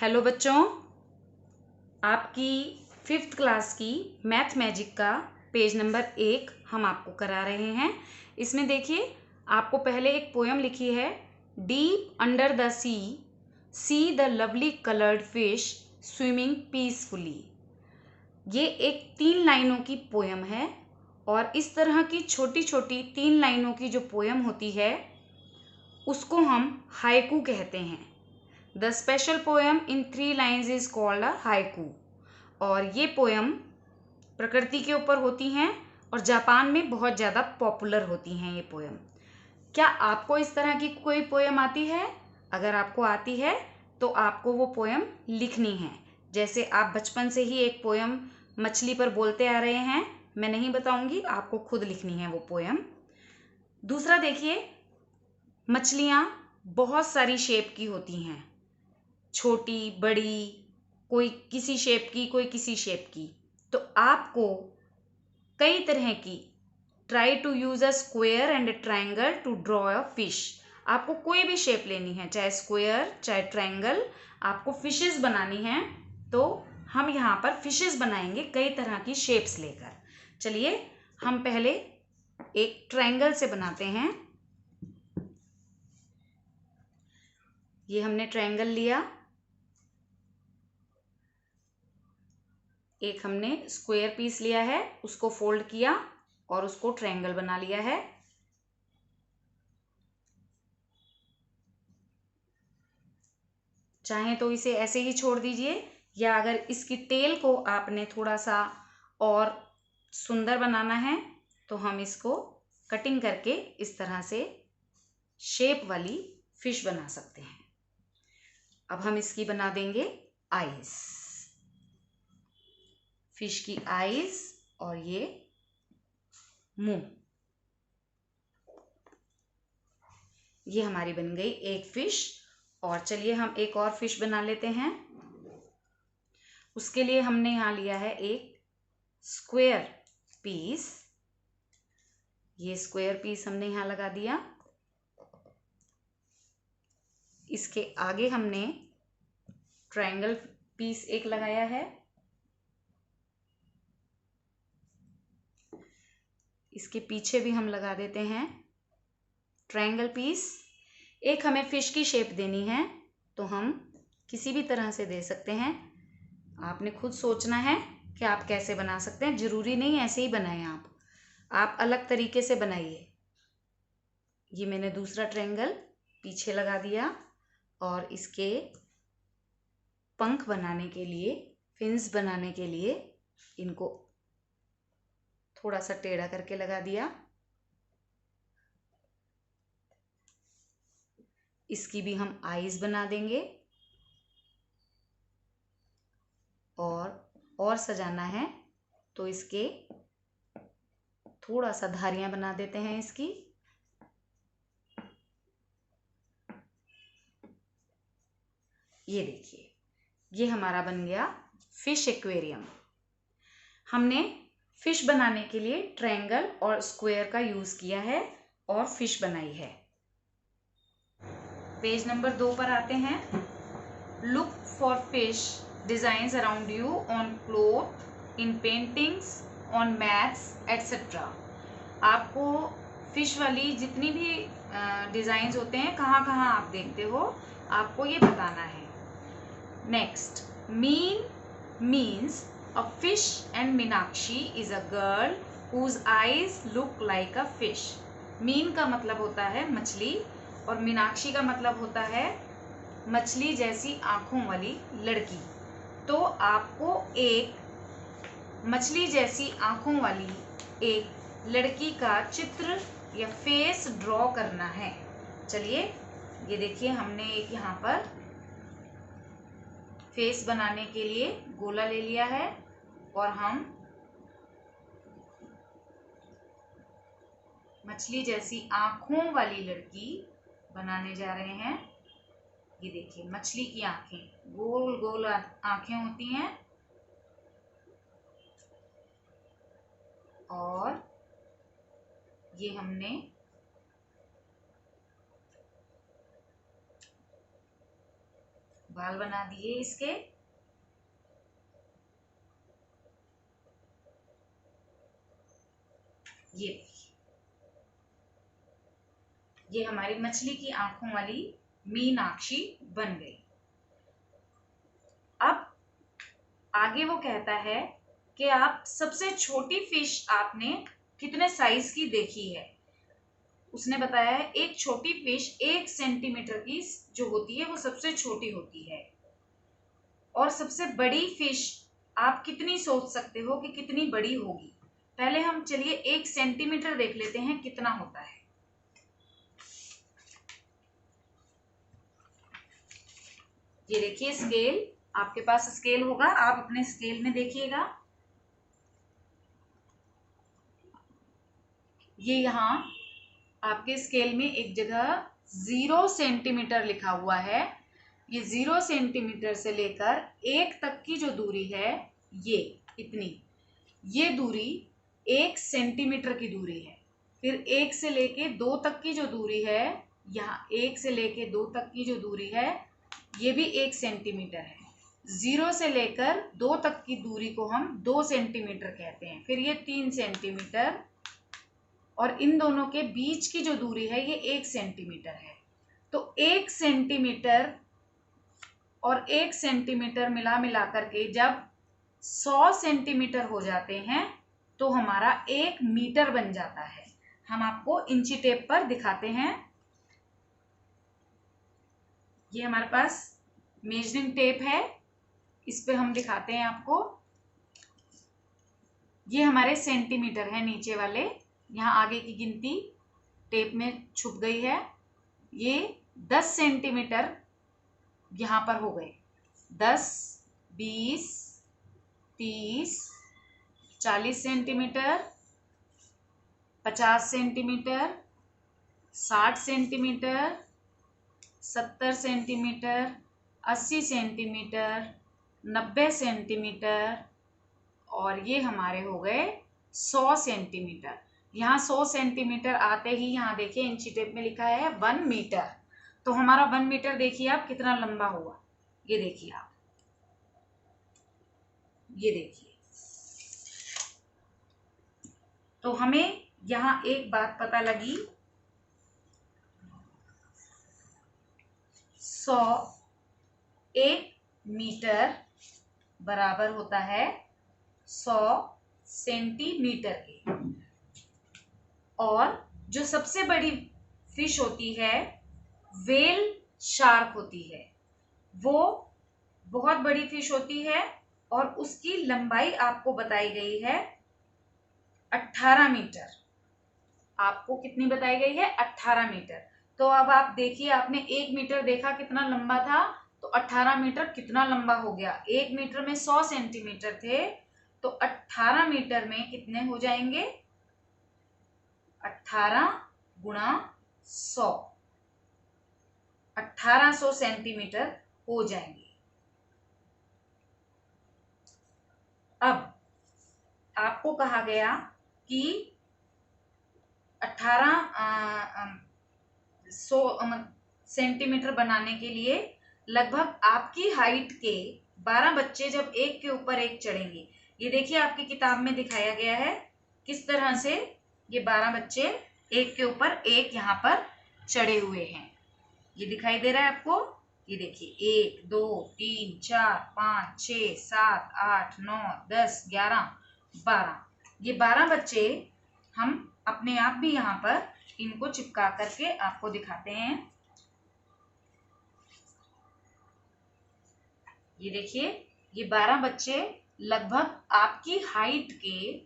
Hello बच्चों, आपकी 5th class की मैथ मैजिक का पेज नंबर 1 हम आपको करा रहे हैं। इसमें देखिए, आपको पहले एक पोयम लिखी है, deep under the see the lovely coloured fish swimming peacefully. ये एक 3 लाइनों की पोयम है और इस तरह की छोटी छोटी 3 लाइनों की जो पोयम होती है उसको हम हाइकू कहते हैं। The special poem in 3 lines is called a haiku. और ये पोएम प्रकृति के ऊपर होती हैं और जापान में बहुत ज़्यादा पॉपुलर होती हैं ये पोएम। क्या आपको इस तरह की कोई पोएम आती है? अगर आपको आती है तो आपको वो पोएम लिखनी है। जैसे आप बचपन से ही एक पोएम मछली पर बोलते आ रहे हैं, मैं नहीं बताऊंगी, आपको खुद लिखनी है वो पोएम। दूसरा देखिए, मछलियाँ बहुत सारी शेप की होती हैं, छोटी बड़ी, कोई किसी शेप की, कोई किसी शेप की। तो आपको कई तरह की try to use a square and a triangle to draw a fish. आपको कोई भी शेप लेनी है, चाहे स्क्वायर चाहे ट्रायंगल, आपको फिशेस बनानी है। तो हम यहाँ पर फिशेस बनाएंगे कई तरह की शेप्स लेकर। चलिए हम पहले एक ट्रायंगल से बनाते हैं। ये हमने ट्रायंगल लिया, एक हमने स्क्वायर पीस लिया है, उसको फोल्ड किया और उसको ट्रायंगल बना लिया है। चाहे तो इसे ऐसे ही छोड़ दीजिए, या अगर इसकी टेल को आपने थोड़ा सा और सुंदर बनाना है तो हम इसको कटिंग करके इस तरह से शेप वाली फिश बना सकते हैं। अब हम इसकी बना देंगे आईज, फिश की आईज और ये मुंह। ये हमारी बन गई एक फिश। और चलिए हम एक और फिश बना लेते हैं। उसके लिए हमने यहाँ लिया है एक स्क्वायर पीस। ये स्क्वायर पीस हमने यहाँ लगा दिया। इसके आगे हमने ट्रायंगल पीस एक लगाया है। इसके पीछे भी हम लगा देते हैं ट्रायंगल पीस। एक हमें फिश की शेप देनी है तो हम किसी भी तरह से दे सकते हैं। आपने खुद सोचना है कि आप कैसे बना सकते हैं, जरूरी नहीं ऐसे ही बनाएं, आप अलग तरीके से बनाइए। ये मैंने दूसरा ट्रायंगल पीछे लगा दिया और इसके पंख बनाने के लिए, फिन्स बनाने के लिए इनको थोड़ा सा टेढ़ा करके लगा दिया। इसकी भी हम आईज बना देंगे और सजाना है तो इसके थोड़ा सा धारियां बना देते हैं इसकी। ये देखिए, ये हमारा बन गया फिश एक्वेरियम। हमने फिश बनाने के लिए ट्रायंगल और स्क्वायर का यूज किया है और फिश बनाई है। पेज नंबर 2 पर आते हैं। Look for fish designs around you on cloth, in paintings, on mats etcetera. आपको फिश वाली जितनी भी डिजाइन्स होते हैं, कहाँ कहाँ आप देखते हो, आपको ये बताना है। Next, mean means a fish and Meenakshi is a girl whose eyes look like a fish। Mean का मतलब होता है मछली और मीनाक्षी का मतलब होता है मछली जैसी आंखों वाली लड़की। तो आपको एक मछली जैसी आंखों वाली एक लड़की का चित्र या फेस ड्रॉ करना है। चलिए ये देखिए, हमने एक यहाँ पर फेस बनाने के लिए गोला ले लिया है और हम मछली जैसी आंखों वाली लड़की बनाने जा रहे हैं। ये देखिए, मछली की आंखें, गोल गोल आंखें होती हैं और ये हमने बाल बना दिए इसके। ये देखिए, ये हमारी मछली की आंखों वाली मीनाक्षी बन गई। अब आगे वो कहता है कि आप सबसे छोटी फिश आपने कितने साइज की देखी है। उसने बताया है एक छोटी फिश 1 सेंटीमीटर की जो होती है वो सबसे छोटी होती है। और सबसे बड़ी फिश आप कितनी सोच सकते हो कि कितनी बड़ी होगी। पहले हम चलिए 1 सेंटीमीटर देख लेते हैं कितना होता है। ये देखिए स्केल, आपके पास स्केल होगा, आप अपने स्केल में देखिएगा। ये यहाँ आपके स्केल में एक जगह 0 सेंटीमीटर लिखा हुआ है। ये 0 सेंटीमीटर से लेकर 1 तक की जो दूरी है, ये इतनी, ये दूरी 1 सेंटीमीटर की दूरी है। फिर 1 से लेके 2 तक की जो दूरी है, यहाँ 1 से लेके 2 तक की जो दूरी है, ये भी 1 सेंटीमीटर है। 0 से लेकर 2 तक की दूरी को हम 2 सेंटीमीटर कहते हैं। फिर ये 3 सेंटीमीटर, और इन दोनों के बीच की जो दूरी है ये 1 सेंटीमीटर है। तो 1 सेंटीमीटर और 1 सेंटीमीटर मिला करके जब 100 सेंटीमीटर हो जाते हैं तो हमारा 1 मीटर बन जाता है। हम आपको इंची टेप पर दिखाते हैं। ये हमारे पास मेजरिंग टेप है, इस पे हम दिखाते हैं आपको। ये हमारे सेंटीमीटर है नीचे वाले, यहाँ आगे की गिनती टेप में छुप गई है। ये 10 सेंटीमीटर यहाँ पर हो गए। 10, 20, 30, 40 centimetre, 50 centimetre, 60 centimetre, 70 centimetre, 80 centimetre, 90 centimetre, और ये हमारे हो गए 100 सेंटीमीटर। यहाँ 100 सेंटीमीटर आते ही यहाँ देखिए इंची टेप में लिखा है 1 मीटर। तो हमारा 1 मीटर देखिए आप कितना लंबा हुआ। ये देखिए आप, ये देखिए। तो हमें यहाँ एक बात पता लगी, 100 1 मीटर बराबर होता है 100 सेंटीमीटर के। और जो सबसे बड़ी फिश होती है व्हेल शार्क होती है, वो बहुत बड़ी फिश होती है और उसकी लंबाई आपको बताई गई है 18 मीटर। आपको कितनी बताई गई है? 18 मीटर। तो अब आप देखिए, आपने 1 मीटर देखा कितना लंबा था, तो 18 मीटर कितना लंबा हो गया। 1 मीटर में 100 सेंटीमीटर थे, तो 18 मीटर में कितने हो जाएंगे? 18 गुणा 100, 1800 सेंटीमीटर हो जाएंगे। अब आपको कहा गया कि 1800 सेंटीमीटर बनाने के लिए लगभग आपकी हाइट के 12 बच्चे जब एक के ऊपर एक चढ़ेंगे। ये देखिए आपकी किताब में दिखाया गया है किस तरह से ये 12 बच्चे एक के ऊपर एक यहाँ पर चढ़े हुए हैं। ये दिखाई दे रहा है आपको? ये देखिए 1 2 3 4 5 6 7 8 9 10 11 12। ये 12 बच्चे हम अपने आप भी यहाँ पर इनको चिपका करके आपको दिखाते हैं। ये देखिए, ये 12 बच्चे लगभग आपकी हाइट के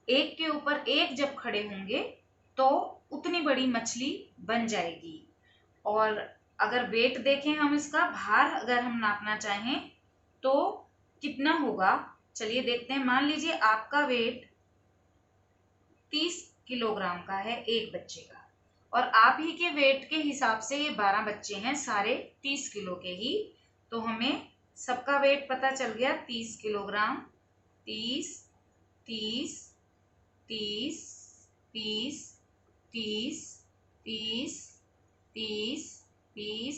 एक के ऊपर एक जब खड़े होंगे तो उतनी बड़ी मछली बन जाएगी। और अगर वेट देखें हम, इसका भार अगर हम नापना चाहें तो कितना होगा, चलिए देखते हैं। मान लीजिए आपका वेट 30 किलोग्राम का है एक बच्चे का, और आप ही के वेट के हिसाब से ये 12 बच्चे हैं सारे 30 किलो के ही। तो हमें सबका वेट पता चल गया 30 किलोग्राम। 30 30 30 30 30 30 30 30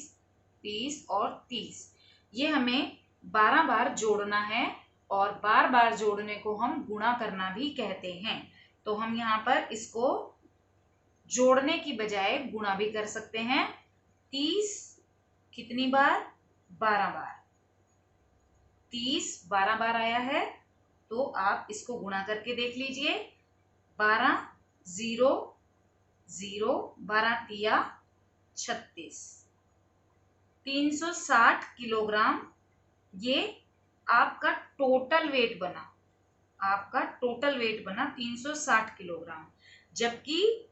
30 और 30। ये हमें 12 बार जोड़ना है और बार बार जोड़ने को हम गुणा करना भी कहते हैं। तो हम यहाँ पर इसको जोड़ने की बजाय गुणा भी कर सकते हैं। 30 कितनी बार? 12 बार। 30 12 बार आया है, तो आप इसको गुणा करके देख लीजिए। 12 0 0 12 तिया 36, 360 किलोग्राम ये आपका टोटल वेट बना। आपका टोटल वेट बना 360 किलोग्राम। जबकि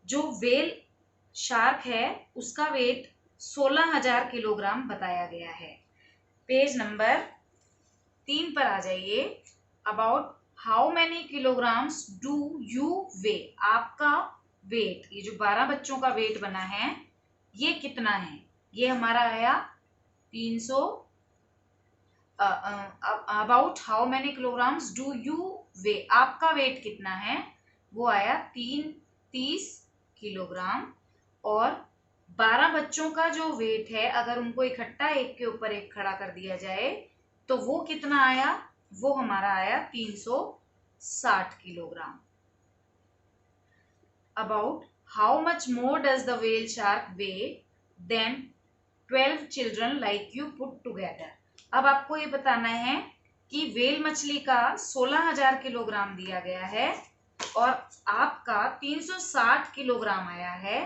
जो व्हेल शार्क है उसका वेट 16,000 किलोग्राम बताया गया है। पेज नंबर 3 पर आ जाइए। About how many kilograms do you weigh? आपका वेट, ये जो 12 बच्चों का वेट बना है ये कितना है? ये हमारा आया 300। About how many kilograms do you weigh? आपका वेट कितना है? वो आया 30 किलोग्राम। और 12 बच्चों का जो वेट है, अगर उनको इकट्ठा एक के ऊपर एक खड़ा कर दिया जाए तो वो कितना आया? वो हमारा आया 360 kilogram. About how much more does the whale shark weigh than 12 children like you put together? अब आपको ये बताना है कि व्हेल मछली का 16,000 किलोग्राम दिया गया है और आपका 360 किलोग्राम आया है।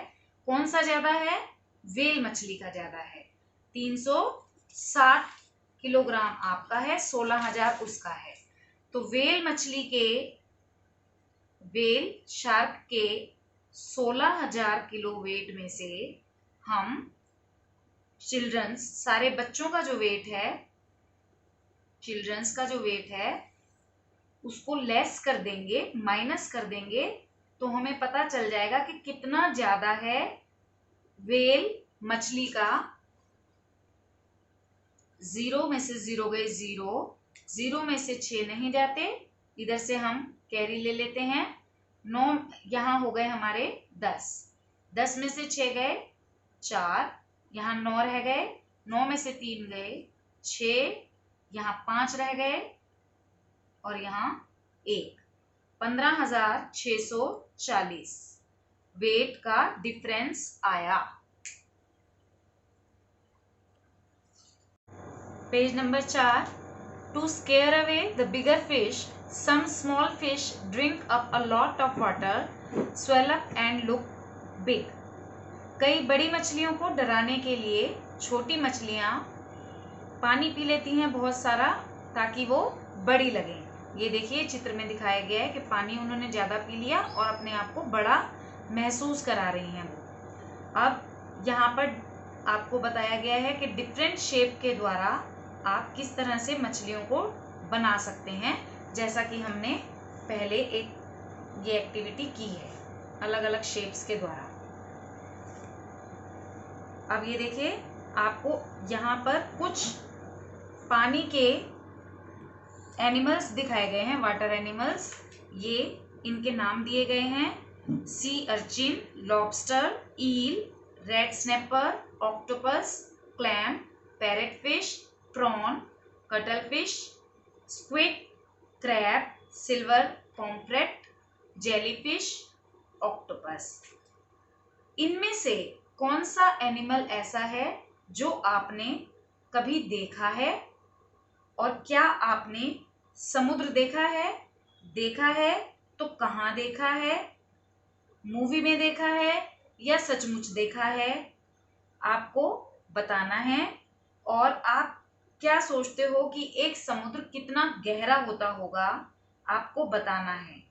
कौन सा ज्यादा है? व्हेल मछली का ज्यादा है। 360 किलोग्राम आपका है, 16,000 उसका है। तो व्हेल शार्क के 16,000 किलो वेट में से हम चिल्ड्रंस, सारे बच्चों का जो वेट है, चिल्ड्रंस का जो वेट है उसको लेस कर देंगे, माइनस कर देंगे, तो हमें पता चल जाएगा कि कितना ज्यादा है व्हेल मछली का। 0 में से 0 गए 0, 0 में से 6 नहीं जाते, इधर से हम कैरी ले लेते हैं। 9 यहाँ हो गए हमारे 10, 10 में से 6 गए 4, यहाँ 9 रह गए, 9 में से 3 गए 6, यहाँ 5 रह गए और यहाँ 1, 15,640 वेट का डिफरेंस आया। Page number 4। To scare away the bigger fish, some small fish drink up a lot of water, swell up and look big. कई बड़ी मछलियों को डराने के लिए छोटी मछलियां पानी पी लेती हैं बहुत सारा, ताकि वो बड़ी लगें। ये देखिए चित्र में दिखाया गया है कि पानी उन्होंने ज़्यादा पी लिया और अपने आप को बड़ा महसूस करा रही हैं वो। अब यहाँ पर आपको बताया गया है कि डिफरेंट शेप के द्वारा आप किस तरह से मछलियों को बना सकते हैं, जैसा कि हमने पहले ये एक्टिविटी की है अलग अलग शेप्स के द्वारा। अब ये देखिए आपको यहाँ पर कुछ पानी के एनिमल्स दिखाए गए हैं, वाटर एनिमल्स। ये इनके नाम दिए गए हैं: sea urchin, lobster, eel, red snapper, octopus, clam, parrot fish, prawn, cuttle fish, squid, crab, silver pomfret, jellyfish, octopus. इनमें से कौन सा एनिमल ऐसा है जो आपने कभी देखा है? और क्या आपने समुद्र देखा है? देखा है तो कहाँ देखा है? मूवी में देखा है या सचमुच देखा है? आपको बताना है। और आप क्या सोचते हो कि एक समुद्र कितना गहरा होता होगा? आपको बताना है।